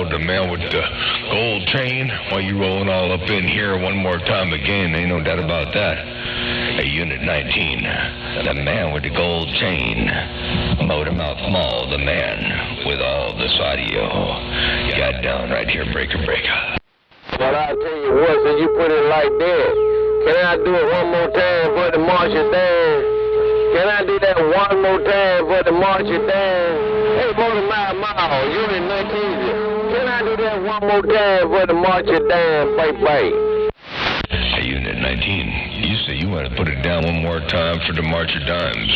the man with the gold chain. Why you rolling all up in here one more time again? Ain't no doubt about that. Hey, Unit 19, the man with the gold chain. Motormouth Mall, the man with all this audio. Got down right here, breaker. Well, I'll tell you what, since you put it like that, can I do it one more time for the Marshall Dance? Can I do that one more time for the Marshall Dance? Hey, Motormouth Mall, Unit 19, can I do that one more time for the Marshall Dance, baby? Hey, Unit 19, you say you want to put it down one more time for the March of Dimes.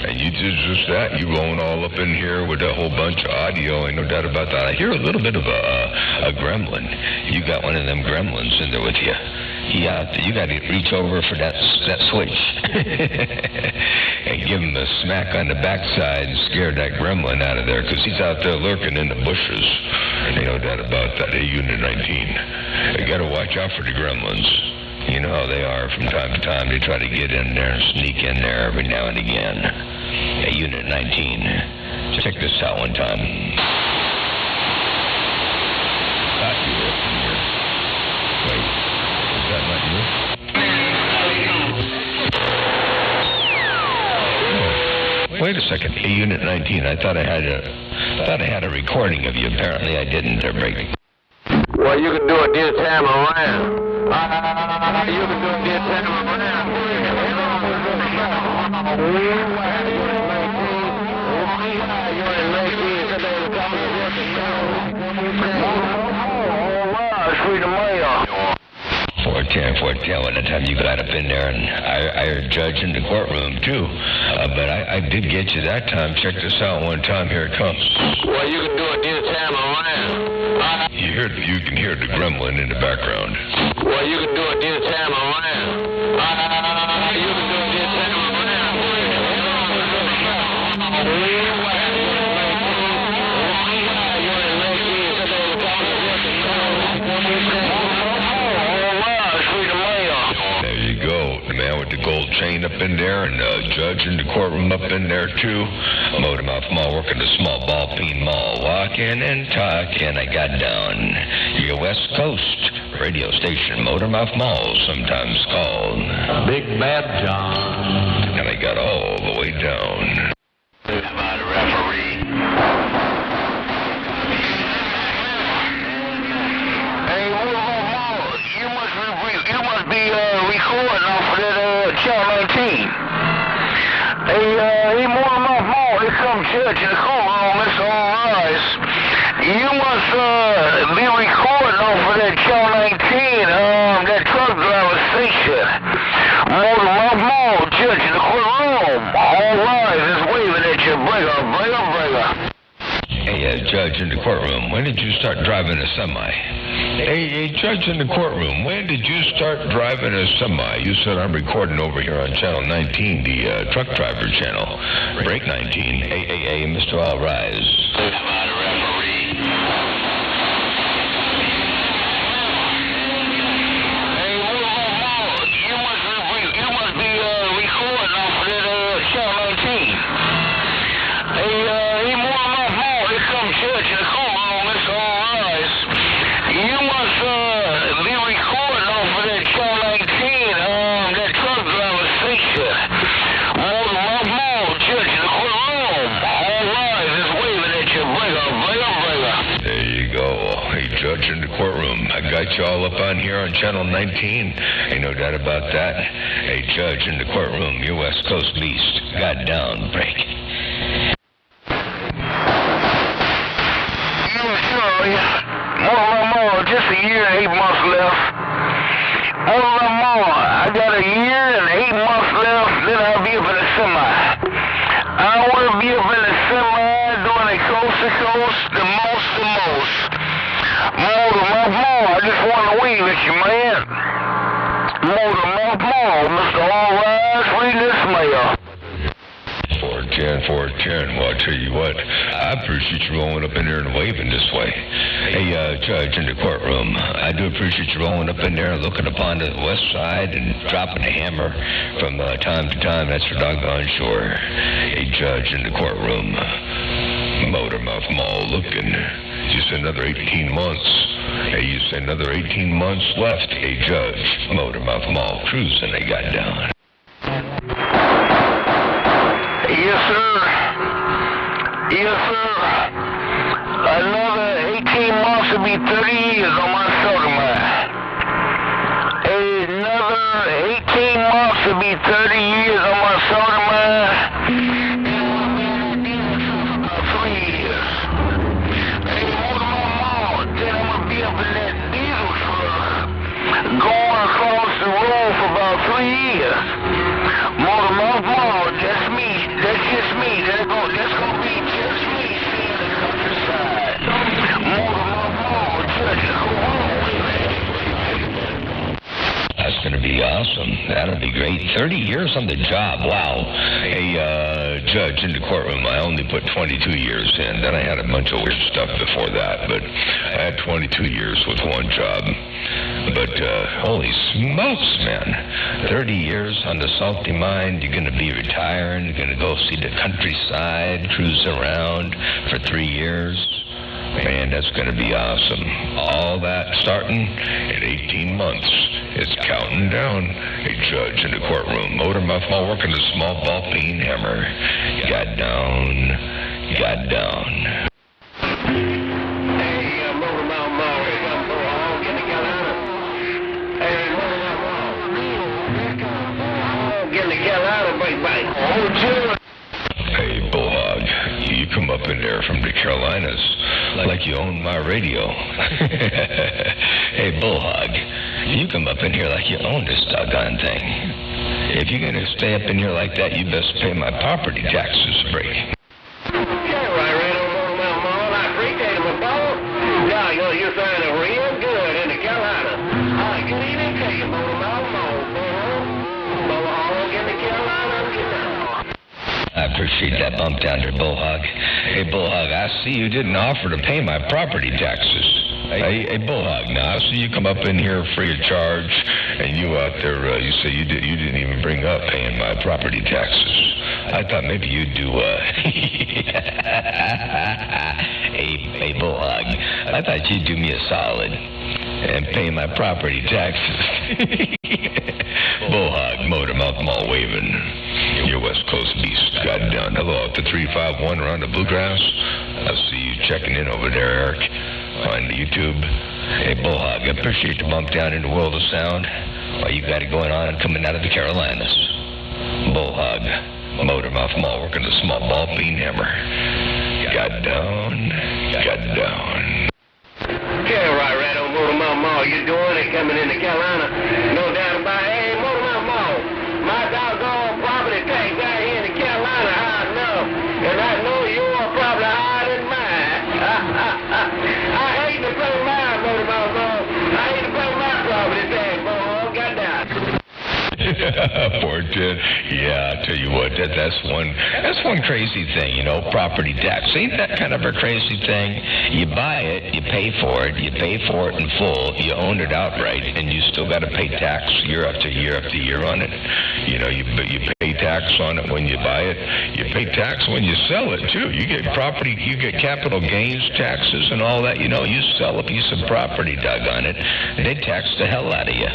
And you did just that. You rolling all up in here with a whole bunch of audio. Ain't no doubt about that. I hear a little bit of a gremlin. You got one of them gremlins in there with you. You got to reach over for that switch and give him a smack on the backside and scare that gremlin out of there, because he's out there lurking in the bushes. Ain't no doubt about that. Hey, Unit 19, you got to watch out for the gremlins. You know how they are from time to time. They try to get in there and sneak in there every now and again. Hey, Unit 19, check this out one time. Thought you were from here. Wait, is that not you? Oh, wait a second. Hey, Unit 19, I thought I had a recording of you. Apparently I didn't. They're breaking. Well, you can do it this time around. You can do it this time around. Free the mail. 410, by the time you got up in there, and I heard Judge in the courtroom, too. But I did get you that time. Check this out one time. Here it comes. Well, you can do it this time around. You can hear the gremlin in the background. Well, you can do it this time around. You can do it this time around. The gold chain up in there, and the judge in the courtroom up in there too. Motormouth Mall working the small ball peen mall, walking and talking. I got down your West Coast radio station, Motormouth Mall, sometimes called Big Bad John. And I got all the way down. Am I the referee? Hey, Motormouth Mall, you must be recording off of that Channel 19. Hey, Motormouth Mall, here comes Judge in the courtroom, Mr. Rice. You must be recording off of that Channel 19, that truck driver station. Motormouth Mall, Judge in the courtroom. All right, just waving at you, breaker. Hey, Judge in the courtroom, when did you start driving a semi? Hey, Judge in the courtroom, when did you start driving a semi? You said I'm recording over here on Channel 19, the truck driver channel. Break 19. Hey, Mr. All Rise. Am I the referee? Hey, Motormouth Mall, you must be recording off of that Channel 19. Hey, Motormouth Mall, here comes Judge in the courtroom, Mr. All Rise. You must be recording off of that Channel 19, that truck driver station. Motormouth Mall, Judge in the courtroom. All right, just waving at you, breaker. There you go. Hey, Judge in the courtroom, I got you all up on here on Channel 19. Ain't no doubt about that. Hey, Judge in the courtroom, you West Coast beast. Got down, break. Motormouth Mall, just a year and 8 months left. Motormouth Mall, I got a year and 8 months left, then I'll be up in the semi. I want to be up in the semi, doing a coast to coast, the most. Motormouth Mall, I just want to wave at you, man. Motormouth Mall, Mr. All Rise, read this mail. 410. Well, I'll tell you what, I appreciate you rolling up in there and waving this way. Hey, Judge in the courtroom, I do appreciate you rolling up in there and looking upon the west side and dropping a hammer from time to time. That's for doggone sure. Hey, Judge in the courtroom, Motormouth Mall looking. You said another 18 months. Hey, you said another 18 months left. Hey, Judge, Motormouth Mall cruising, they got down. Yes, sir. Yes, sir. Another 18 months will be 30 years on my shoulder, man. Another 18 months will be 30 years on my shoulder, man. 3 years. Hey, Motormouth Mall, then I'm gonna be up in that diesel truck, going across the road for about 3 years. Motormouth Mall, that's me. That's just me. That's gonna be just me seeing the countryside. Motormouth Mall, Judge, come on with me. That's going to be awesome. That'll be great. 30 years on the job. Wow. Hey, Judge, in the courtroom, I only put 22 years in. Then I had a bunch of weird stuff before that, but I had 22 years with one job. But holy smokes, man. 30 years on the Salty Mine. You're going to be retiring. You're going to go see the countryside, cruise around for 3 years. Man, that's going to be awesome. All that starting in 18 months. It's counting down. A judge in the courtroom. Motormouth Mall working the small ball peen hammer. Got down. Got down. Hey, Motormouth Mall, hey, get the Carolina. Hey, Motormouth Mall. Get the Carolina, baby. Oh, Judge. Hey, Bullhog, you come up in there from the Carolinas like you own my radio. Hey, Bullhog, you come up in here like you own this doggone thing. If you're going to stay up in here like that, you best pay my property taxes break. Yeah, right on Motormouth Mall. I appreciate it, my boss. Yeah, you're sounding real good in the Carolina. All right, good evening to you, Motormouth Mall. Bullhog in the Carolina, get down. I appreciate that bump down there, Bullhog. Hey, Bullhog, I see you didn't offer to pay my property taxes. Hey, Bullhog, now I see you come up in here free of charge, and you out there, you say you didn't even bring up paying my property taxes. I thought maybe you'd do, Hey, Bullhog, I thought you'd do me a solid and pay my property taxes. Bullhog, Motormouth Mall waving. Your West Coast beast got down. Hello, up to 351 around the Bluegrass. I see you checking in over there, Eric, on YouTube. Hey, Bullhog, I appreciate the bump down in the world of sound. Well, you got it going on and coming out of the Carolinas. Bullhog, Motormouth Mall working the small ball peen hammer. Got down. Got down. Yeah, right on Motormouth Mall. You doing it coming into Carolina? No doubt about it. Hey, Motormouth Mall, my doggone property tax out here in the Carolina high enough, and I know you're probably higher than mine. I hate to pay mine, Motormouth Mall. I hate to pay my property tax, boy. Got down. Poor Ted. Yeah, I tell you what, that's one crazy thing, you know, property tax. Ain't that kind of a crazy thing? You buy it, you pay for it in full, you own it outright, and you still got to pay tax year after year after year on it. You know, you pay tax on it when you buy it. You pay tax when you sell it too. You get property, you get capital gains taxes and all that. You know, you sell a piece of property, doggone it, they tax the hell out of you.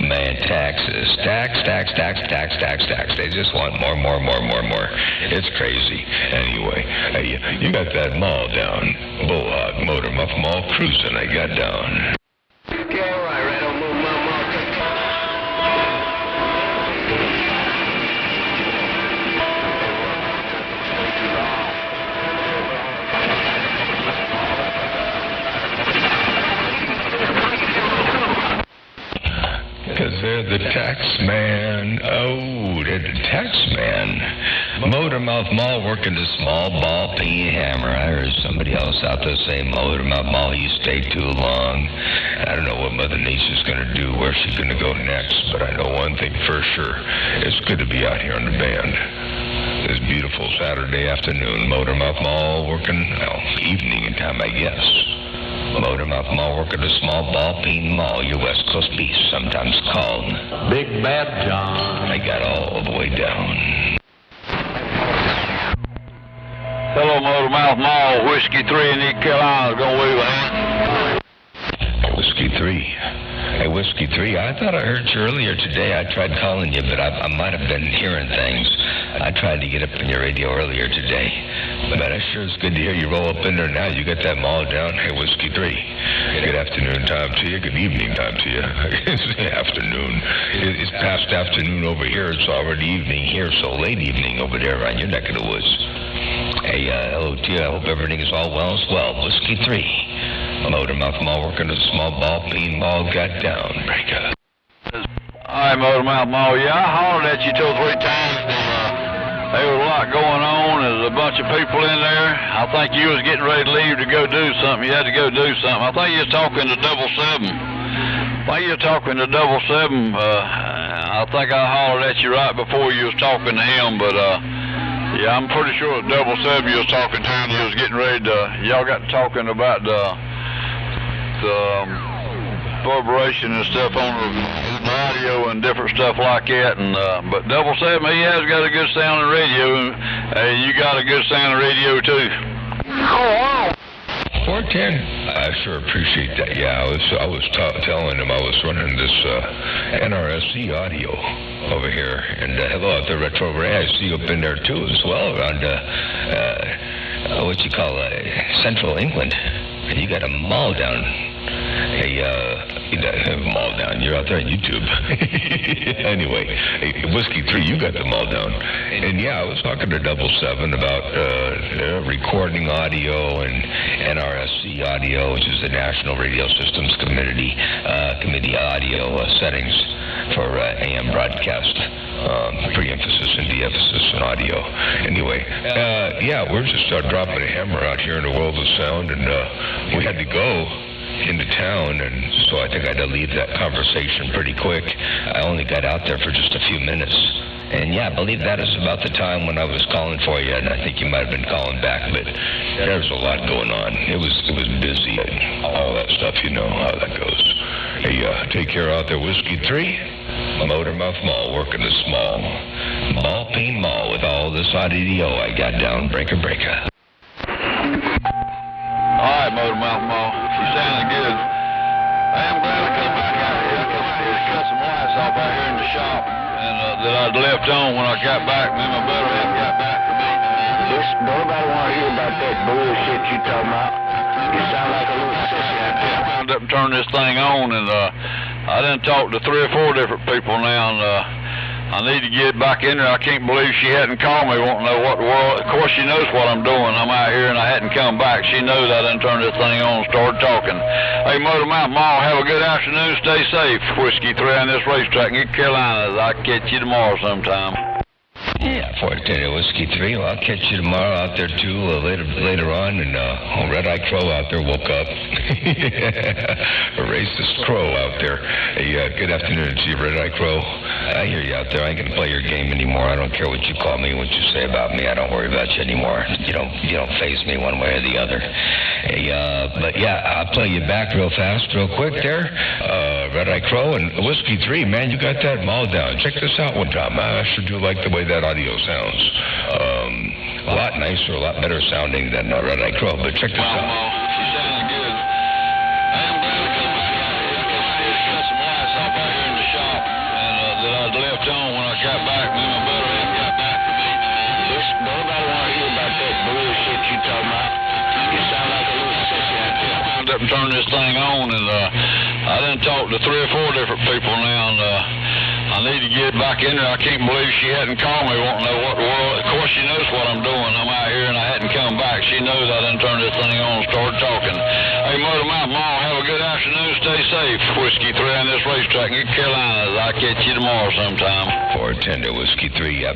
Man, taxes. Tax. They just want more. It's crazy. Anyway, hey, you got that mall down. Bullhog, Motormouth Mall cruising, I got down. Yeah, right on Motormouth Mall. Because they're the tax man. Oh, they're the tax man. Motormouth Mall working the small ball peen hammer. I heard somebody else out there say, Motormouth Mall, you stay too long. I don't know what Mother Nature's going to do, where she's going to go next, but I know one thing for sure. It's good to be out here on the band. This beautiful Saturday afternoon. Motormouth Mall working, well, evening time, I guess. Motormouth Mall working the small ball peen mall, your West Coast beast, sometimes called Big Bad John. I got all the way down. Hello, Motor. Motormouth Mall, Whiskey 3 in East Carolina is going to leave a hand. Whiskey 3. Hey, Whiskey 3, I thought I heard you earlier today. I tried calling you, but I might have been hearing things. I tried to get up on your radio earlier today. But it sure is good to hear you roll up in there now. You got that mall down. Hey, Whiskey 3. Good afternoon time to you. Good evening time to you. It's afternoon. It's past afternoon over here. It's already evening here, so late evening over there on your neck of the woods. Hey, hello to you. I hope everything is all well as well. Whiskey 3. Motormouth Mall working a small ball, peen ball, got down. Breaker. All right, Motormouth Mall. Yeah, I hollered at you 2 or 3 times. There was a lot going on. There's a bunch of people in there. I think you was getting ready to leave to go do something. You had to go do something. I think you was talking to 777. I think I hollered at you right before you was talking to him, but yeah, I'm pretty sure it was 777 you was talking to, and you was getting ready to. Y'all got talking about the vibration and stuff on the radio and different stuff like that, and but 777, he has got a good sounding radio, and you got a good sounding radio too. 410. I sure appreciate that. Yeah, I was telling him I was running this NRSC audio over here, and hello out there, Retro Ray. I see you up in there too as well around what you call Central England. And you got a mall down. Hey, mall down. You're out there on YouTube. Anyway, hey, Whiskey 3, you got the mall down. And yeah, I was talking to 777 about recording audio and NRSC audio, which is the National Radio Systems Committee audio settings for AM broadcast. Pre-emphasis and de-emphasis in audio. Anyway, yeah, we're just dropping a hammer out here in the world of sound, and we had to go into town, and so I think I had to leave that conversation pretty quick. I only got out there for just a few minutes. And yeah, I believe that is about the time when I was calling for you, and I think you might have been calling back, but there's a lot going on. It was busy and all that stuff, you know how that goes. Hey, take care out there, Whiskey 3. Motormouth Mall working the small ball peen mall with all this audio I got down. Breaker. All right, Motormouth Mall. You sounding good. I am glad I came back out here. I cut some lights off out here in the shop, and that I'd left on when I got back. Me and my brother had got back to me. Nobody want to hear about that bullshit you talking about. You sound like a little sissy out there. I wound up and turned this thing on, and I done talked to 3 or 4 different people now, and I need to get back in there. I can't believe she hadn't called me, won't know what the world. Of course, she knows what I'm doing. I'm out here, and I hadn't come back. She knows I done turned this thing on and started talking. Hey, Motormouth Mall, have a good afternoon. Stay safe. Whiskey 3 on this racetrack in Carolina. I'll catch you tomorrow sometime. Yeah, 410 Whiskey 3. Well, I'll catch you tomorrow out there, too, later on. And Red Eye Crow out there woke up. A racist crow out there. Hey, good afternoon to you, Red Eye Crow. I hear you out there. I ain't going to play your game anymore. I don't care what you call me, what you say about me. I don't worry about you anymore. You don't faze me one way or the other. Hey, but yeah, I'll play you back real fast, real quick there. Red Eye Crow and Whiskey 3, man, you got that mall down. Check this out one time. I sure do like the way that audio sounds. A lot nicer, a lot better sounding than Red Eye Crow, but check this out. She sounding good. I am glad I came back out here. I cut some lights off out here in the shop, and that I'd left on when I got back. Me and my brother had got back to me. Nobody want to hear about that bullshit you talking about. You sound like a little sissy out there. I wound up and turned this thing on, and I done talked to 3 or 4 different people now, and I need to get back in there. I can't believe she hadn't called me, won't know what the world. Of course, she knows what I'm doing. I'm out here, and I hadn't come back. She knows I done turned this thing on and started talking. Hey, Motormouth Mall, have a good afternoon. Stay safe. Whiskey 3 on this racetrack in Carolina. I'll catch you tomorrow sometime. 410 Whiskey 3, yep.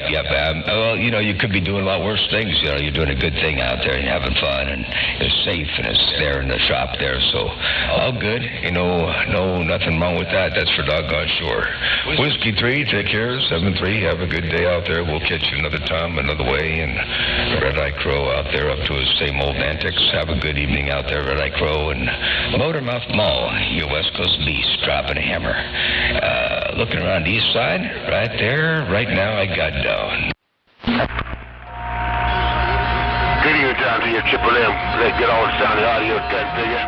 Well, you know, you could be doing a lot worse things. You know, you're doing a good thing out there and having fun, and it's safe, and it's there in the shop there, so all good. You know, no, nothing wrong with that. That's for doggone sure. Whiskey 3, take care. 7-3, have a good day out there. We'll catch you another time, another way, and Red Eye Crow out there up to his same old antics. Have a good evening out there, Red Eye Crow, and Motormouth Mall, your West Coast beast, dropping a hammer. Looking around the east side, right there, right now I got down. Good evening, John, to you. Radio Triple M. Let's get all the sound of the audio cut, figure.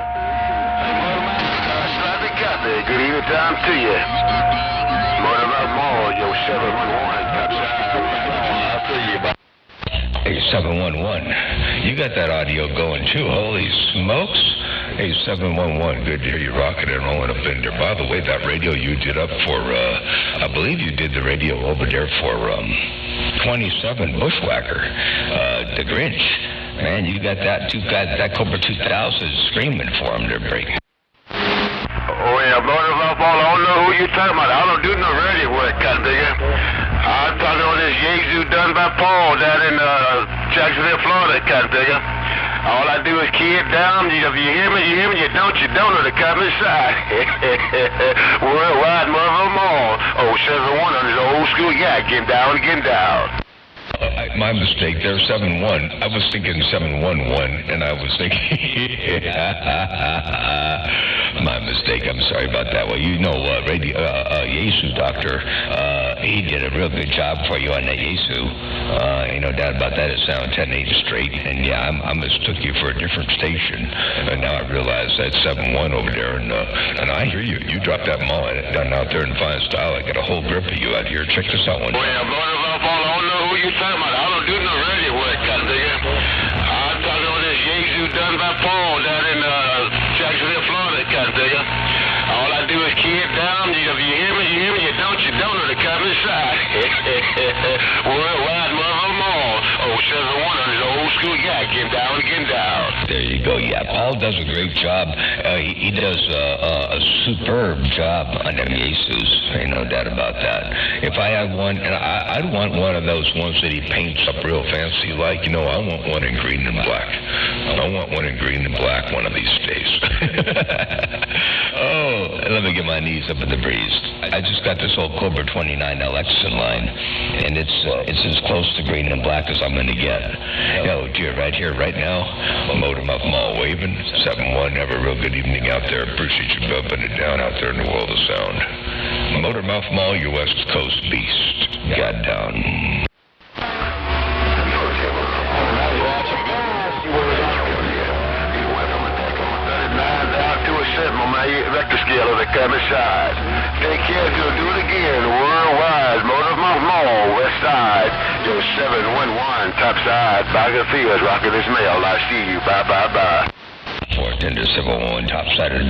Sloppy copy. Good evening time to you. Motor Mouth Mall, yo, 711, topside. I'll see you, bye. Hey, 711. You got that audio going too. Holy smokes. Hey, 711. Good to hear you rocking and rolling up in there. By the way, that radio you did up for, I believe you did the radio over there for 27 Bushwhacker, the Grinch. Man, you got that Cobra 2000 screaming for him. They're breaking. Oh, yeah, Motor Mouth Mall, I don't know who you're talking about. I don't do no radio work, cut, figure. I'm talking on this Yezu done by Paul down in Jacksonville, Florida, cut, figure. All I do is key it down. If you hear me, you hear me. You don't know the coming side. Worldwide, Mother of them all. Oh, 7-1 on his old school yak. Get down, get down. My mistake there, 7-1. I was thinking 711, and I was thinking, my mistake. I'm sorry about that. Well, you know, Yesu Doctor, he did a real good job for you on that Yesu. Ain't no doubt about that. It sounded 10-8 straight, and yeah, I mistook you for a different station, and now I realize that's 7-1 over there, and I hear you. You dropped that mall down out there in fine style. I got a whole grip of you out here. Check this out one. Well, I don't know who you're talking about. I don't do no radio work, cut, nigga. I'm talking on this Yezu done by Paul down in Jacksonville, Florida, cut, nigga. All I do is key it down. If you hear me, you hear me. You don't know the coming side. Worldwide, Mother of them all. Oh, 7-1 on his old school yak. Get down, get down. There you go. Yeah, Paul does a great job. He does a superb job on them Jesus. Ain't no doubt about that. If I had one, and I'd want one of those ones that he paints up real fancy like, you know, I want one in green and black. I want one in green and black one of these days. Oh, let me get my knees up in the breeze. I just got this old Cobra 29LX in line, and it's as close to green and black as I'm going to get. Yo, dear, right here, right now, Motor Mouth Mall waving. 7-1, have a real good evening out there. Appreciate you bumping it down out there in the world of sound. Motor Mouth Mall, your West Coast beast. God down. Vector scale of the coming side. Take care to do it again. Worldwide, Motor Mouth Mall, West Side. Yo, 711, top side. Bagger Fields, rocking this mail. I see you. Bye, bye, bye. Fourth into 701, top side of the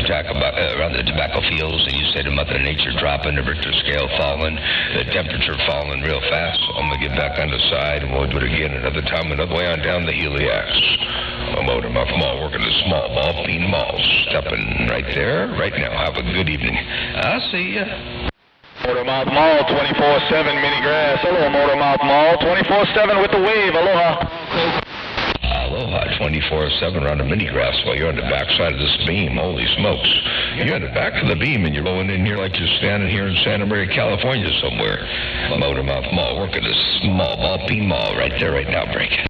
around the tobacco fields, and you say the Mother Nature dropping, the Richter scale falling, the temperature falling real fast. So I'm going to get back on the side, and we'll do it again another time, another way on down the Heliax. Motor Mouth Mall, working the small ball, Bean Mall, stepping right there, right now. Have a good evening. I'll see ya. Motor Mouth Mall, 24/7, mini grass. Hello, Motor Mouth Mall, 24/7 with the wave. Aloha. Aloha, 24/7 around the mini grass while you're on the backside of this beam. Holy smokes. You're on the back of the beam and you're rolling in here like you're standing here in Santa Maria, California somewhere. Motor Mouth Mall, working the small ball, Bean Mall right there, right now. Break it.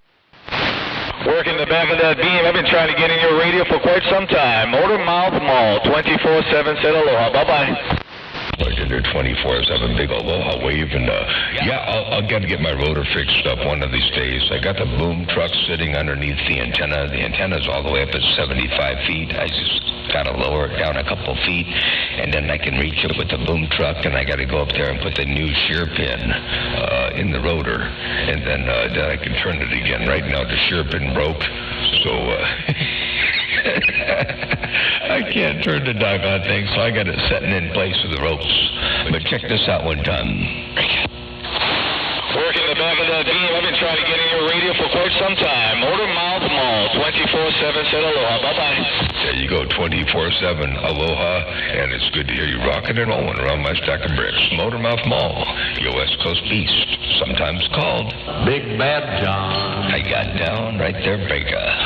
Working the back of that beam. I've been trying to get in your radio for quite some time. Motor Mouth Mall, 24/7, said aloha. Bye-bye. Under 24/7, big aloha wave, and I'll got to get my rotor fixed up one of these days. I got the boom truck sitting underneath the antenna. The antenna's all the way up at 75 feet. I just got to lower it down a couple feet, and then I can reach it with the boom truck, and I got to go up there and put the new shear pin in the rotor, and then I can turn it again. Right now, the shear pin broke, so I can't turn the doggone thing, so I got it setting in place with the ropes. But check this out one time. Working the back of that beam. I've been trying to get in your radio for quite some time. Motor Mouth Mall, 24/7, said aloha. Bye-bye. There you go, 24/7, aloha, and it's good to hear you rocking and rolling around my stack of bricks. Motor Mouth Mall, your West Coast beast, sometimes called Big Bad John. I got down right there, breaker.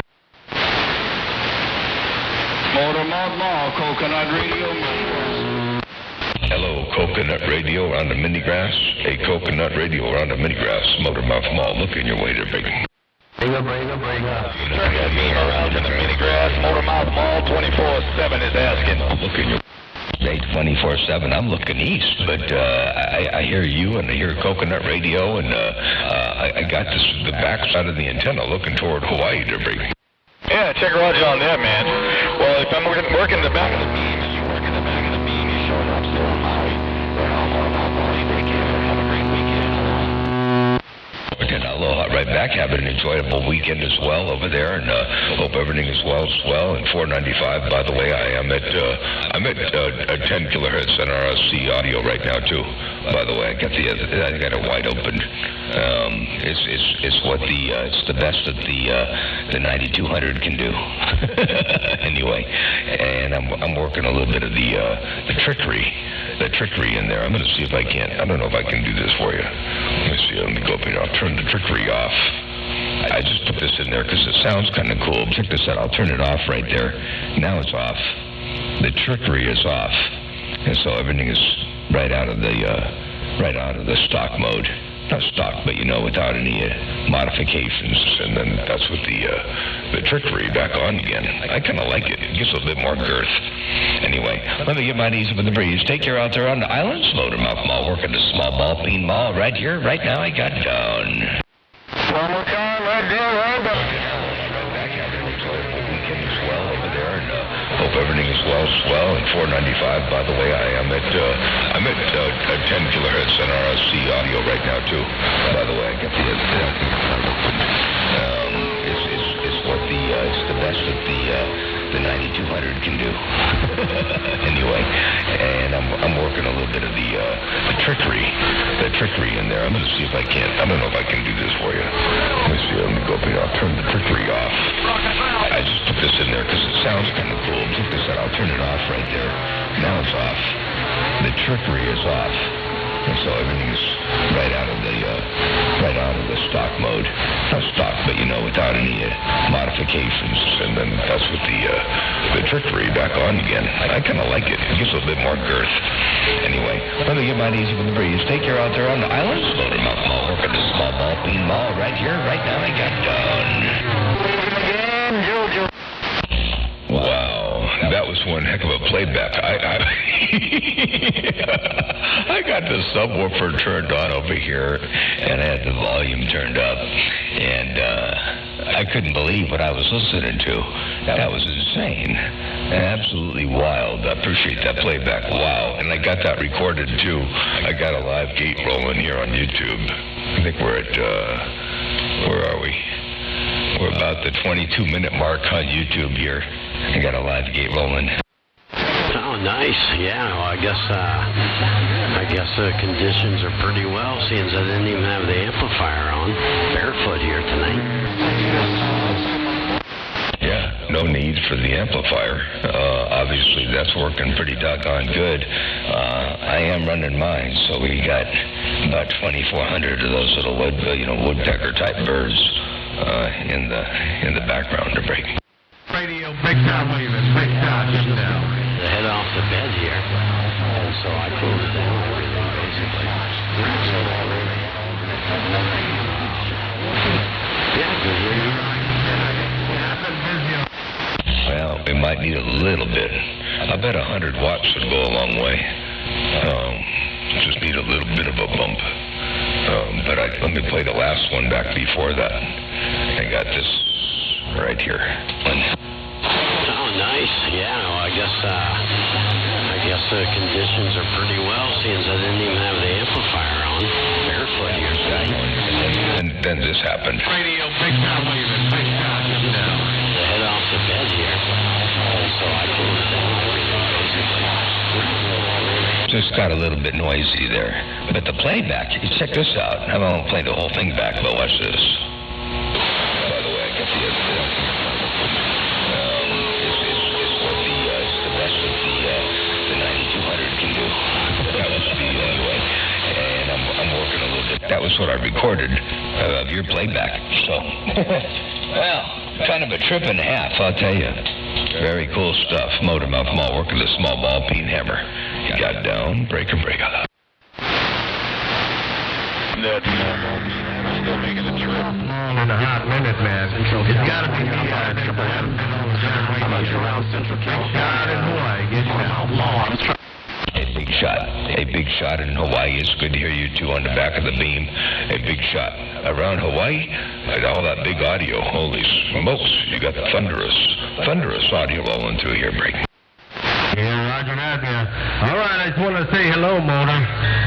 Motor Mouth Mall, Coconut Radio. Hello, Coconut Radio around the mini grass. Hey, Coconut Radio around the mini grass. Motor Mouth Mall, look in your way there, big. Bring up. Turn that beam around in the mini grass. Motor Mouth Mall, 24/7 is asking. Look in your way 24/7. I'm looking east, but I hear you and I hear Coconut Radio, and I got the backside of the antenna looking toward Hawaii there, big. Yeah, check Roger on that, man. Well, if I'm working the back of the beam, and you work in the back of the beam, you're showing up still high. Right on, take care. Have a great weekend. And aloha right back. Have an enjoyable weekend as well over there, and hope everything is well. And 495, by the way, I'm at 10 kilohertz NRSC audio right now too. By the way, I got it wide open. It's the best that the 9200 can do. Anyway, and I'm working a little bit of the trickery in there. I'm going to see if I can. I don't know if I can do this for you. Let me see. Let me go up here. I'll turn the trickery off. I just put this in there because it sounds kind of cool. Check this out. I'll turn it off right there. Now it's off. The trickery is off, and so everything is right out of the stock mode. Not stock, but without any modifications. And then that's with the trickery back on again. I kind of like it. It gives a little bit more girth. Anyway, let me get my knees up in the breeze. Take care out there on the islands. Motormouth Mall, working the small ball peen mall right here, right now. I got down. One more time, right there, right back. Back having an enjoyable weekend as well over there, and hope everything is well. And 495, by the way, I'm at 10 kilohertz NRSC audio right now too. By the way, I got it's the best that the 9200 can do. Anyway, and I'm working a little bit of the trickery in there. I'm going to see if I can. I don't know if I can do this for you. Let me see. Let me go up here. I'll turn the trickery off. I just put this in there because it sounds kind of cool. Check this out. I'll turn it off right there. Now it's off. The trickery is off, and so everything's right out of the stock mode. Not stock, but without any modifications. And then that's with the trickery back on again. I kind of like it. It gives a little bit more girth. Anyway, let me get my knees up in the breeze. Take care out there on the islands. Motormouth Mall, working the small ball peen mall right here, right now. I got done. Wow, that was one heck of a playback. I got the subwoofer turned on over here, and I had the volume turned up, and I couldn't believe what I was listening to. That was insane. Absolutely wild. I appreciate that playback. Wow. And I got that recorded, too. I got a live gate rolling here on YouTube. I think we're at, where are we? We're about the 22-minute mark on YouTube here. I got a live gate rolling. Oh, nice. Yeah, well, I guess the conditions are pretty well, seeing as I didn't even have the amplifier on. Barefoot here tonight. Yeah, no need for the amplifier. Obviously, that's working pretty doggone good. I am running mine, so we got about 2,400 of those little woodpecker-type birds in the background to break. Radio, big time leaving, big time just now. The head off the bed here, and so I closed down everything basically. Well, we might need a little bit. I bet 100 watts would go a long way. Just need a little bit of a bump. But let me play the last one back before that. I got this right here. Oh, nice. Yeah, well, I guess the conditions are pretty well, seeing as I didn't even have the amplifier on. Barefoot here tonight. And then this happened. Radio, big time leaving, big time just now. The head off the bed here, and so I closed down everything basically. Just got a little bit noisy there. But the playback, check this out. I won't play the whole thing back, but watch this. By the way, I got the it's the best that the 9200 can do. That was anyway. And I'm working a little bit. That was what I recorded of your playback. So, well, kind of a trip and a half, I'll tell you. Very cool stuff. Motormouth Mall, working the small ball peen hammer. Got down, break up. Still making a trip. In a hot minute, man. It's got to be around Central Cape. Out in Hawaii, get you out. Big shot. A big shot in Hawaii. It's good to hear you two on the back of the beam. A big shot. Around Hawaii, all that big audio. Holy smokes, you got thunderous audio rolling through here, Break. Yeah, roger that, yeah. All right, I just wanted to say hello, Motor.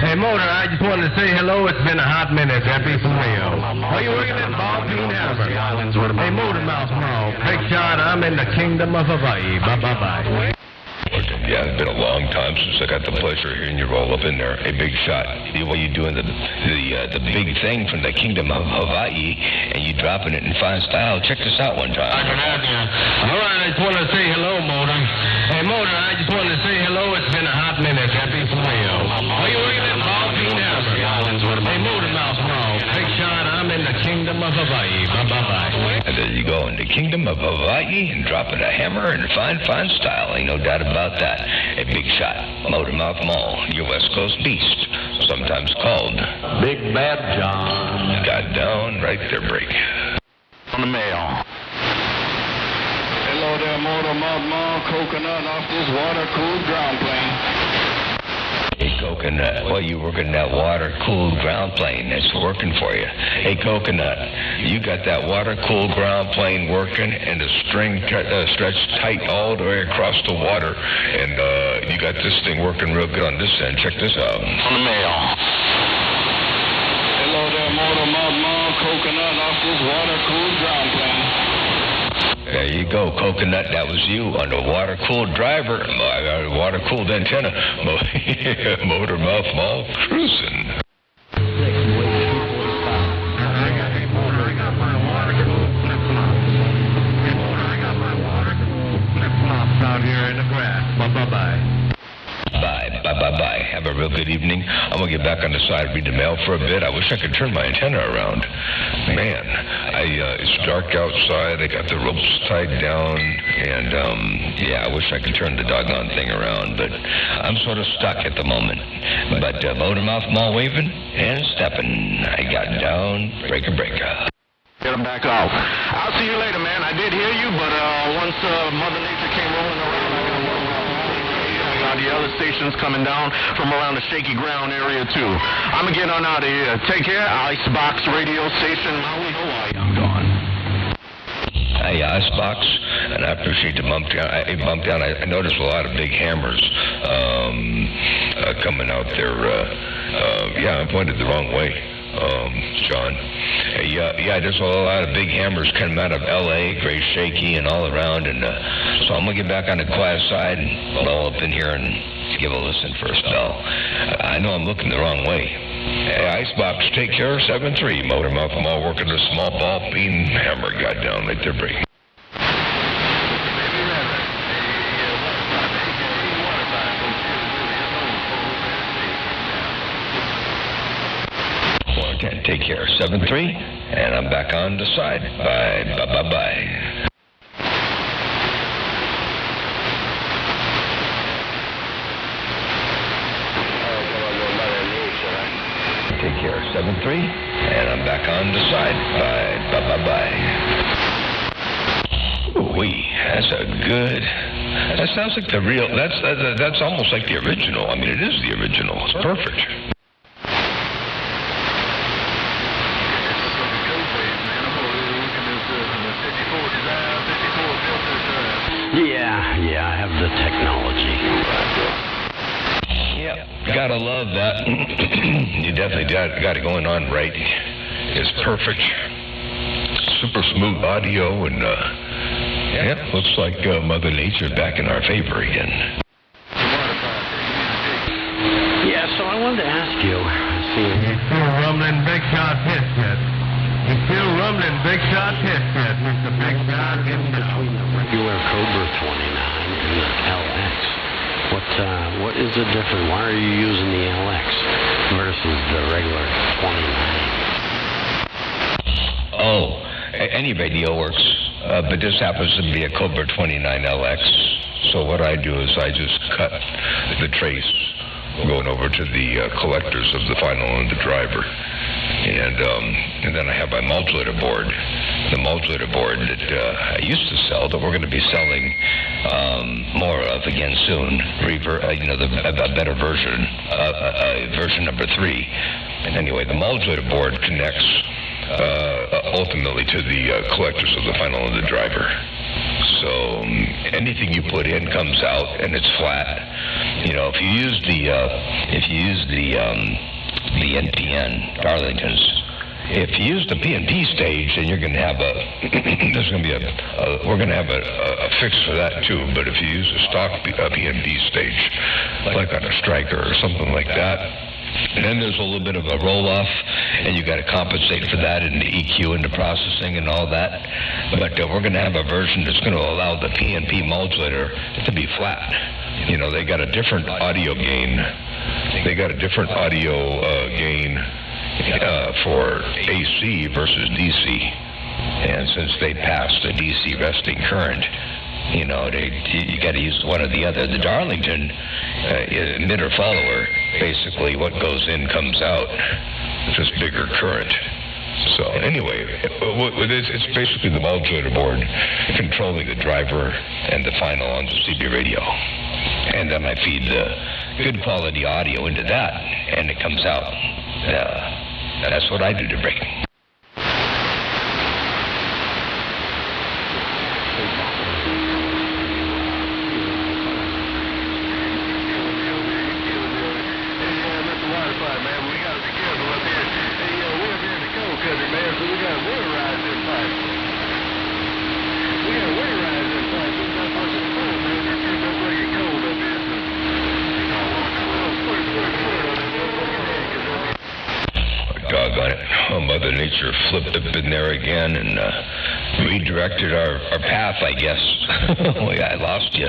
Hey, Motor, I just wanted to say hello. It's been a hot minute. That'd be from Rio. Are you working in Baldwin Hammer? Hey, Motor Mouth Mall. Big shot. I'm in the kingdom of Hawaii. Bye-bye-bye. Yeah, it's been a long time since I got the pleasure of hearing you roll up in there. A big shot. What you doing the big thing from the kingdom of Hawaii, and you dropping it in fine style. Check this out one time. All right, I just want to say hello, Motor. Hey, Motor, I just wanted to say hello. It's been a hot minute. That'd be from Rio. Are you working in Baldwin Hammer? Hey, Motor Mouth Mall. Big shot. I'm in the kingdom of Hawaii. Bye-bye-bye. And there you go, in the kingdom of Hawaii, and dropping a hammer in fine style. Ain't no doubt about that. A big shot. Motormouth Mall, your West Coast beast, sometimes called Big Bad John. Got down right there, Break. On the mail. Hello there, Motormouth Mall, Coconut off this water-cooled ground plane. Hey, Coconut, well, you working that water-cooled ground plane. That's working for you. Hey, Coconut, you got that water-cooled ground plane working and the string stretched tight all the way across the water. And you got this thing working real good on this end. Check this out. On the mail. Hello there, Motormouth Mall, Coconut off this water-cooled ground plane. There you go, Coconut. That was you on the water-cooled driver, water-cooled antenna. Motormouth Mall cruising. I got my water flip-flops out here in the grass. Bye-bye-bye. Bye. Have a real good evening. I'm going to get back on the side, read the mail for a bit. I wish I could turn my antenna around. Man, it's dark outside. I got the ropes tied down. And, I wish I could turn the doggone thing around. But I'm sort of stuck at the moment. But Motormouth Mall waving and stepping. I got down, breaker. Get them back out. I'll see you later, man. I did hear you, but once Mother Nature came rolling around, I got one the other stations coming down from around the shaky ground area, too. I'm going to get on out of here. Take care. Icebox radio station, Maui, Hawaii. I'm gone. Hey, Icebox, and I appreciate the bump down. I noticed a lot of big hammers coming out there. I pointed the wrong way, John. There's a lot of big hammers coming out of L.A., Great Shaky, and all around, and so I'm going to get back on the quiet side and roll up in here and give a listen for a spell. I know I'm looking the wrong way. Hey, Icebox, take care, 7-3. Motormouth Mall working the small ball beam hammer. Got down right there, Break. Take care, 7-3, and I'm back on the side. Bye. Take care, 7-3, and I'm back on the side. Bye. Ooh-wee, that's a good. That sounds like the real. That's almost like the original. I mean, it is the original. It's perfect. Yeah, I have the technology. Yeah, gotta love that. You definitely got it going on right. It's perfect. Super smooth audio, and looks like Mother Nature back in our favor again. Yeah, so I wanted to ask you. You still rumbling big shot hit yet? You still rumbling big shot hit yet, Mr. Big Shot? Between the regular Cobra 29 and the LX, what is the difference? Why are you using the LX versus the regular 29? Oh, any radio works, but this happens to be a Cobra 29 LX. So what I do is I just cut the trace going over to the collectors of the final and the driver. And then I have my modulator board, the modulator board that I used to sell that we're going to be selling more of again soon. A better version, version number 3. And anyway, the modulator board connects ultimately to the collectors of the final and the driver. So anything you put in comes out and it's flat. You know, if you use the NPN Darlingtons, if you use the PNP stage, then you're going to have we're going to have a fix for that too. But if you use a stock PNP stage, like on a Striker or something like that, and then there's a little bit of a roll-off, and you got to compensate for that in the EQ and the processing and all that. But we're going to have a version that's going to allow the PNP modulator to be flat. You know, they got a different audio gain. They got a different audio gain for AC versus DC. And since they passed the DC resting current, you know, you got to use one or the other. The Darlington emitter follower, basically what goes in comes out, just bigger current. So anyway, it's basically the modulator board controlling the driver and the final on the CB radio. And then I feed the good quality audio into that, and it comes out. That's what I do to break. Doggone it. Oh, Mother Nature flipped up in there again and redirected our path, I guess. Well, yeah, I lost you.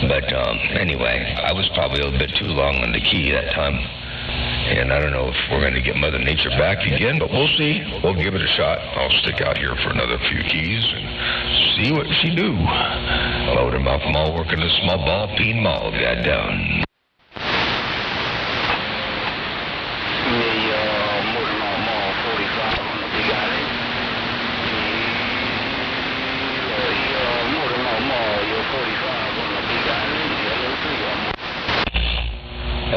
But anyway, I was probably a little bit too long on the key that time. And I don't know if we're going to get Mother Nature back again, but we'll see. We'll give it a shot. I'll stick out here for another few keys and see what she do. Load him off mall, working a small ball, peen mall, got down.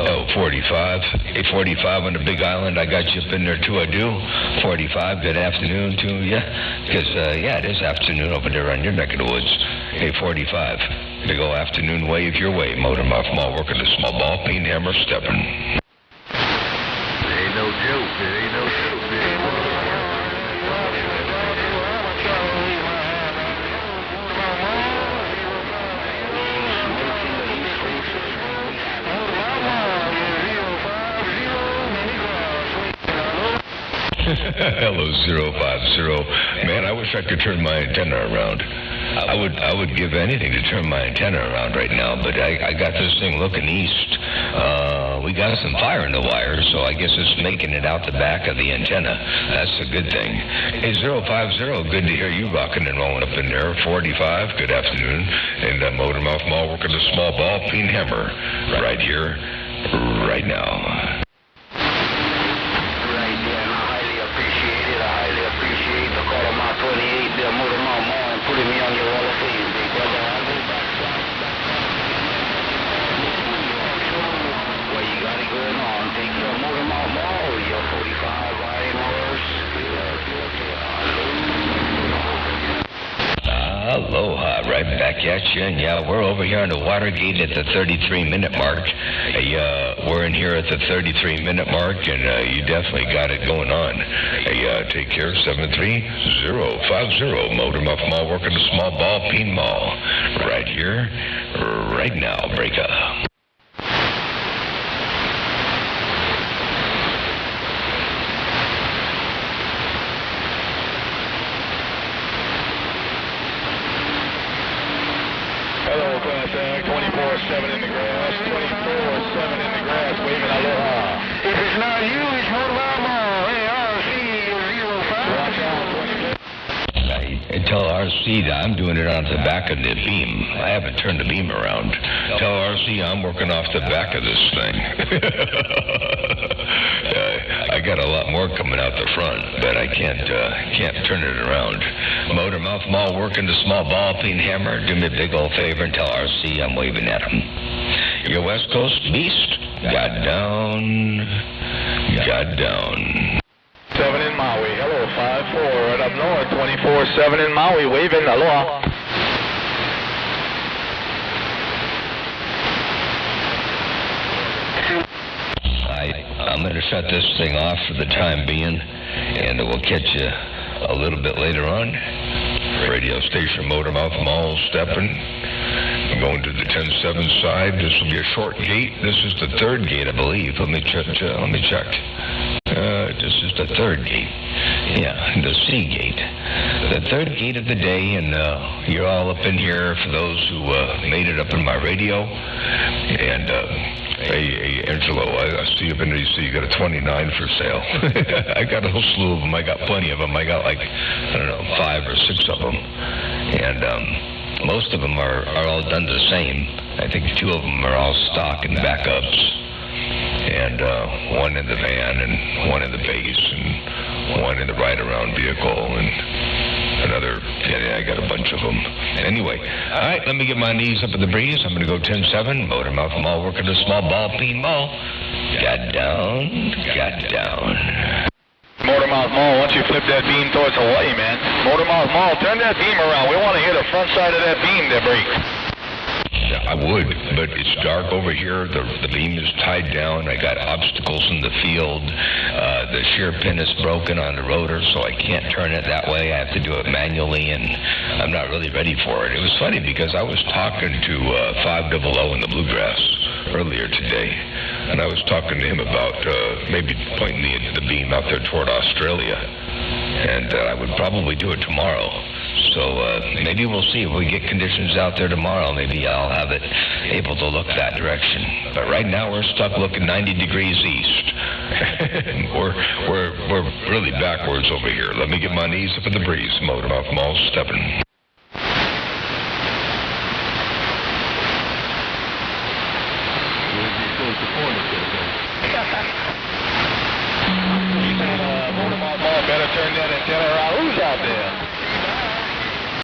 Oh, 45. 45 on the Big Island. I got you up in there too, I do. 45, good afternoon to you. Because, it is afternoon over there on your neck of the woods. Hey, 45. Big old afternoon wave your way. Motor mouth mall working a small ball, peen hammer stepping. It ain't no joke. It ain't no joke. Hello, 050. Man, I wish I could turn my antenna around. I would give anything to turn my antenna around right now, but I got this thing looking east. We got some fire in the wire, so I guess it's making it out the back of the antenna. That's a good thing. Hey, 050, good to hear you rocking and rolling up in there. 45, good afternoon. And Motor Mouth Mall working a small ball, peen hammer, right here, right now. Aloha, right back at you. And yeah, we're over here on the Watergate at the 33-minute mark. We're in here at the 33-minute mark, and you definitely got it going on. Take care, 73050. Motor Muff Mall working a small ball, peen mall. Right here, right now, break up. Hello, contact 24-7 in the grass, 24-7 in the grass, waving aloha. If it's not you, it's Motor Mall. Hey, RC 05. tell RC that I'm doing it on the back of the beam. I haven't turned the beam around. Tell RC I'm working off the back of this thing. I got a lot more coming out the front, but I can't turn it around. Motor Mouth Mall working the small ball peen hammer. Do me a big old favor and tell RC I'm waving at him. Your West Coast beast, got down. 7 in Maui. Hello, 5-4 right up north. 24-7 in Maui. Waving. Aloha. I'm going to shut this thing off for the time being, and we'll catch you a little bit later on. Radio station Motor Mouth Mall stepping. I'm going to the 10-7 side. This will be a short gate. This is the third gate, I believe. Let me check. This is the third gate. Yeah, the C gate. The third gate of the day, and you're all up in here for those who made it up in my radio. And, hey, Angelo, I see up in there, you got a 29 for sale. I got a whole slew of them. I got plenty of them. I got like, 5 or 6 of them. And, most of them are all done the same. I think 2 of them are all stock and backups. And one in the van and one in the base and one in the ride-around vehicle and another, I got a bunch of them. Anyway, all right, let me get my knees up in the breeze. I'm going to go 10-7, Motor Mouth Mall working a small ball peen ball. Got down. Motor Mouth Mall, once you flip that beam towards Hawaii, man. Motor Mouth Mall, turn that beam around. We want to hear the front side of that beam that breaks. I would, but it's dark over here. The beam is tied down. I got obstacles in the field. The shear pin is broken on the rotor, so I can't turn it that way. I have to do it manually, and I'm not really ready for it. It was funny because I was talking to 500 in the Bluegrass earlier today, and I was talking to him about maybe pointing the beam out there toward Australia, and I would probably do it tomorrow. So maybe we'll see if we get conditions out there tomorrow. Maybe I'll have it able to look that direction. But right now we're stuck looking 90 degrees east. we're really backwards over here. Let me get my knees up in the breeze. Motor Mouth Mall stepping. Motor Mouth Mall better turn that antenna around. Who's out there?